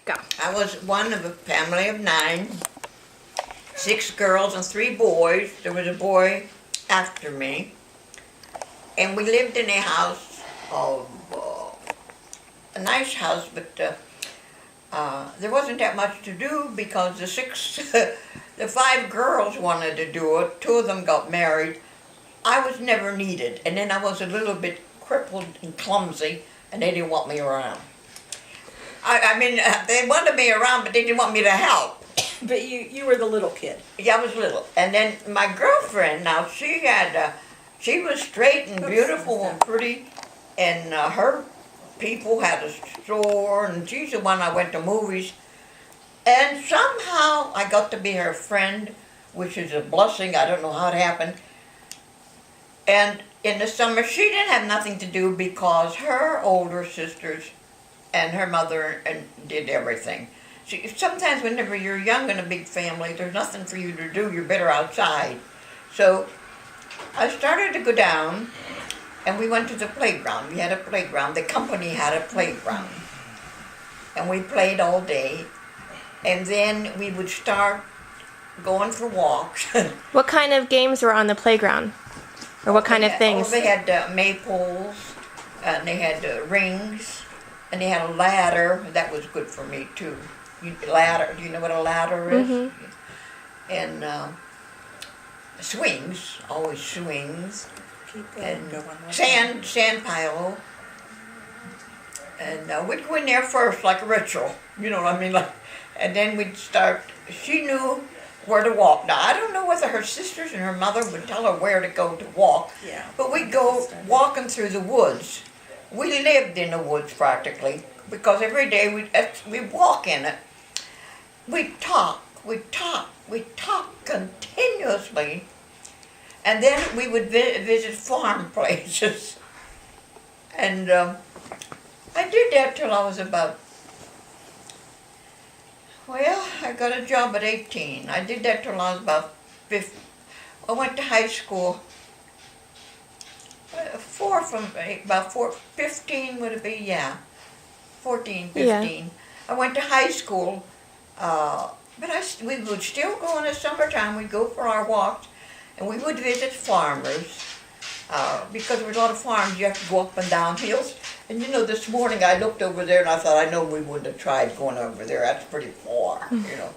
Go. I was one of a family of 9, 6 girls and 3 boys. There was a boy after me. And we lived in a house, a nice house, but there wasn't that much to do because the 5 girls wanted to do it. 2 of them got married. I was never needed, and then I was a little bit crippled and clumsy, and they didn't want me around. I mean, they wanted me around, but they didn't want me to help. But you were the little kid. Yeah, I was little. And then my girlfriend, now she was straight and beautiful and pretty, and her people had a store, and she's the one I went to movies. And somehow I got to be her friend, which is a blessing. I don't know how it happened. And in the summer, she didn't have nothing to do because her older sisters and her mother did everything. Sometimes whenever you're young in a big family, there's nothing for you to do. You're better outside. So I started to go down, and we went to the playground. We had a playground. The company had a playground. And we played all day. And then we would start going for walks. What kind of games were on the playground? Or what kind of things? They had maples, and they had rings, and they had a ladder. That was good for me too. Ladder. Do you know what a ladder is? Mm-hmm. And swings, always swings. Keep going. And sand pile. And we'd go in there first, like a ritual. You know what I mean? And then we'd start. She knew where to walk. Now, I don't know whether her sisters and her mother would tell her where to go to walk. Yeah. But we'd go walking through the woods. We lived in the woods practically because every day we'd walk in it. We'd talk continuously. And then we would visit farm places. And I did that till I was about, I got a job at 18. I did that till I was about 15. I went to high school. 15 would it be? Yeah. 14, 15. Yeah. I went to high school, but we would still go in the summertime. We'd go for our walks, and we would visit farmers. Because there was a lot of farms, you have to go up and down hills. And you know, this morning I looked over there and I thought, I know we wouldn't have tried going over there. That's pretty far, you know.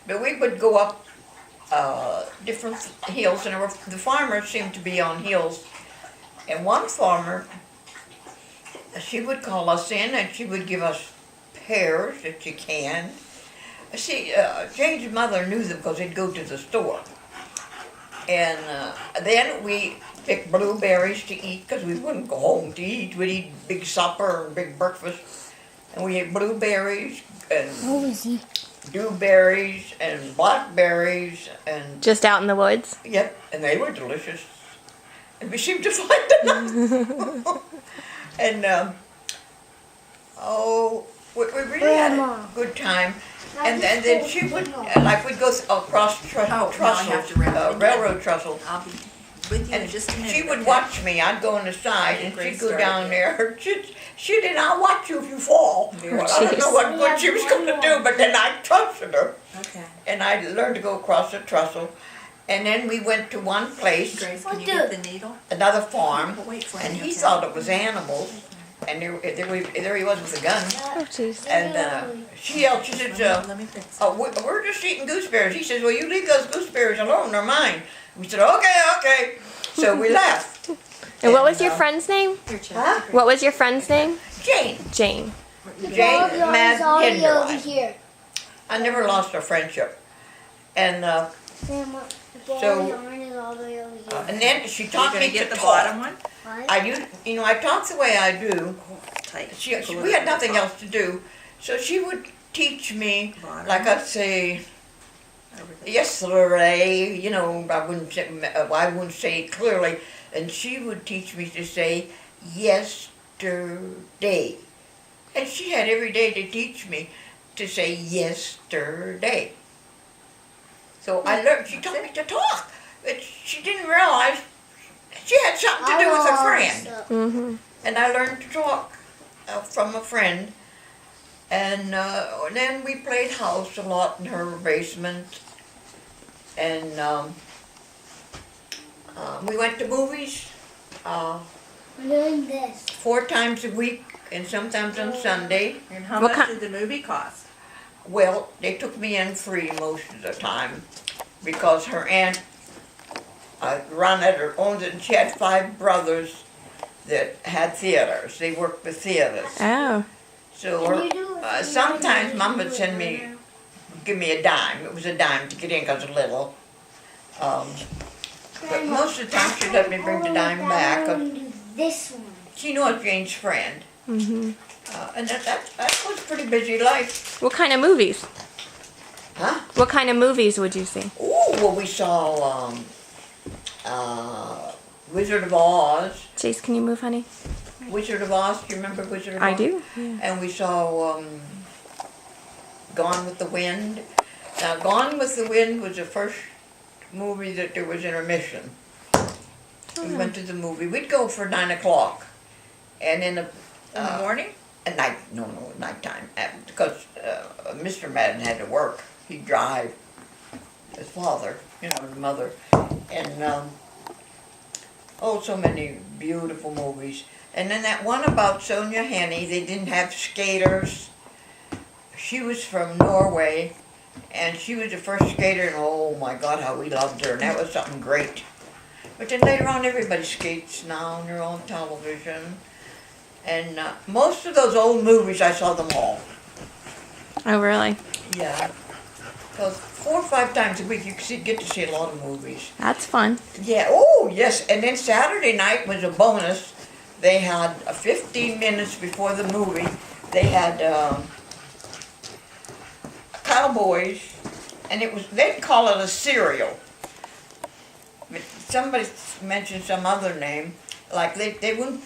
But we would go up different hills, and the farmers seemed to be on hills. And one farmer, she would call us in and she would give us pears that she canned. See, Jane's mother knew them because they'd go to the store. And then we picked blueberries to eat because we wouldn't go home to eat. We'd eat big supper and big breakfast. And we ate blueberries and dewberries and blackberries and... Just out in the woods? Yep, and they were delicious. And we seemed to find them. And, we really had a good time. And then she would, we'd go across railroad trestle. I'll be with you in just a minute. She would watch me. I'd go on the side, and she'd go down there. She did, I'll watch you if you fall. Well, I don't know what good she was going to do, but then I trusted her. Okay. And I learned to go across the trestle. And then we went to one place, Grace, can you get the needle? another farm, We'll wait for and you, he okay. thought it was animals. And there he was with a gun. Oh, jeez. And she yelled, she said, Let me fix it. we're just eating gooseberries. He says, well, you leave those gooseberries alone, they're mine. We said, okay. So we left. And what was your friend's name? Here, Chad. Huh? What was your friend's name? Jane. Jane. Jane Mad over Hinderline. here. I never lost our friendship. And Grandma, the So, yarn is all the way over here. and then she You're taught going me to to get the talk. bottom one? What? I talk the way I do. Tight. We had nothing else to do. So she would teach me, Bottom. like I'd say, Over the- yesterday, you know, I wouldn't say it clearly, and she would teach me to say yesterday. And she had every day to teach me to say yesterday. So I learned, she taught me to talk, but she didn't realize she had something to do with a friend. Mm-hmm. And I learned to talk from a friend. And then we played house a lot in her basement. And we went to movies I'm doing this. 4 times a week and sometimes on Sunday. And how What much ki- did the movie cost? Well, they took me in free most of the time because her aunt run it or owned it, and she had 5 brothers that had theaters. They worked with theaters. Oh. So Can you do it? sometimes Mom would Do it send right me, now. give me a dime. It was a dime to get in because I was little. But most of the time she'd let me bring the dime back. I'm gonna do this one. She knew Jane's friend. Mhm. And that was a pretty busy life. What kind of movies? Huh? What kind of movies would you see? Oh, well, we saw Wizard of Oz. Chase, can you move, honey? Wizard of Oz, do you remember Wizard of Oz? I do. Yeah. And we saw Gone with the Wind. Now, Gone with the Wind was the first movie that there was intermission. We went to the movie. We'd go for 9 o'clock. And in In the morning? at night, no, nighttime. Because Mr. Madden had to work. He'd drive his father, the mother. And so many beautiful movies. And then that one about Sonia Henne, they didn't have skaters. She was from Norway, and she was the first skater, and oh my God, how we loved her, and that was something great. But then later on, everybody skates now, and they're on television. And most of those old movies, I saw them all. Oh, really? Yeah. Because 4 or 5 times a week, you get to see a lot of movies. That's fun. Yeah, oh, yes. And then Saturday night was a bonus. They had 15 minutes before the movie. They had Cowboys, and they'd call it a serial. But somebody mentioned some other name. Like they wouldn't,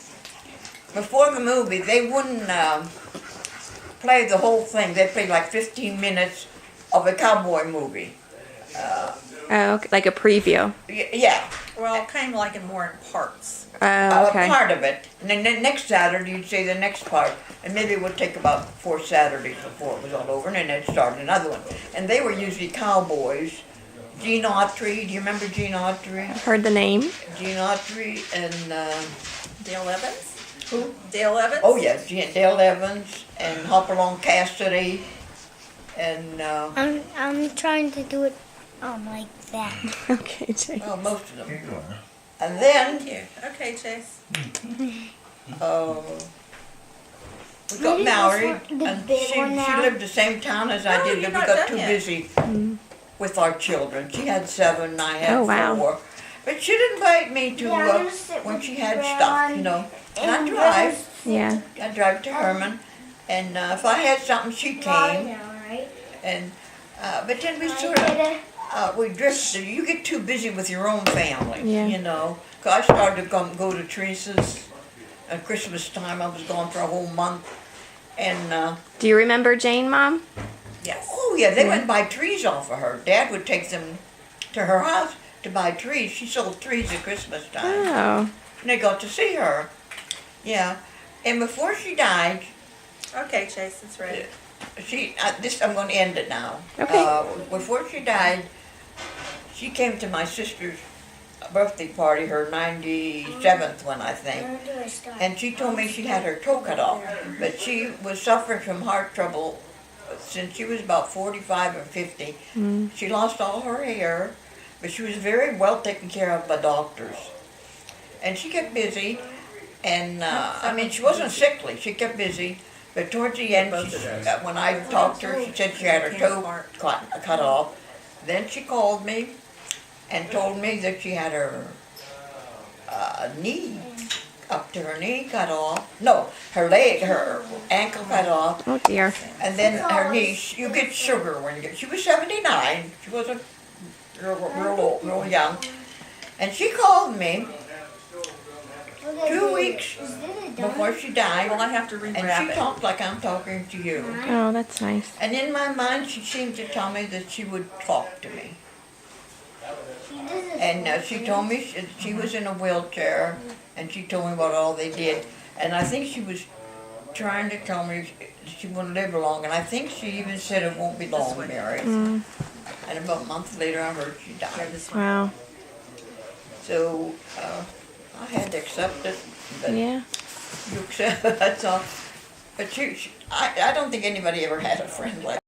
before the movie, they wouldn't play the whole thing. They'd play like 15 minutes of a cowboy movie. Oh, okay. Like a preview. Yeah. Well, it came like in more in parts. Oh, okay. A part of it. And then the next Saturday, you'd say the next part. And maybe it would take about 4 Saturdays before it was all over, and then they'd start another one. And they were usually cowboys. Gene Autry, do you remember Gene Autry? I've heard the name. Gene Autry and, Dale Evans? who? Dale Evans? Oh, yes, Dale Evans and Hopalong Cassidy. And, I'm trying to do it like that. Okay, Chase. well, most of them. And then, Thank you. Okay, Chase. we got Maybe married, this one- the and big she one now? lived the same town as I No, did, you're but we not got done too yet. busy with our children. She had 7, and I had Oh, wow. 4. But she'd invite me to, Yeah, I'm gonna sit when with she had Grandma stuff, And I and drive. Yeah. I drive to Herman, and if I had something, she came. Right? And but then we I sort of did it. we drifted. You get too busy with your own family, Yeah. 'Cause I started to go to Teresa's at Christmas time. I was gone for a whole month, and Do you remember Jane, Mom? Yes. oh yeah, they went and buy trees off of her. Dad would take them to her house to buy trees. She sold trees at Christmas time, Oh. and they got to see her. Yeah, and before she died, Okay, Chase, it's ready. I'm going to end it now. Okay. Before she died, she came to my sister's birthday party, her 97th one, I think. Where do I start? And she told me she had her toe cut off, but she was suffering from heart trouble since she was about 45 or 50. She lost all her hair, but she was very well taken care of by doctors. And she kept busy, and she wasn't sickly, she kept busy. But towards the end, when I talked to her, she said she had her toe cut off. Then she called me and told me that she had her knee, up to her knee cut off. No, her ankle cut off. Oh, dear. And then her knee, you get sugar when you get, she was 79. She wasn't real young. And she called me Okay, 2 weeks is this done? before she died. Well, I have to And rewrap she it. talked like I'm talking to you. Oh, that's nice. And in my mind, she seemed to tell me that she would talk to me. This is And she told me she was in a wheelchair, and she told me what all they did. And I think she was trying to tell me she wouldn't live long, and I think she even said it won't be long, way. Mary. Mm. And about a month later, I heard she Yeah, died. this one. Wow. So I had to accept it. But Yeah. you accept that's all. But I don't think anybody ever had a friend like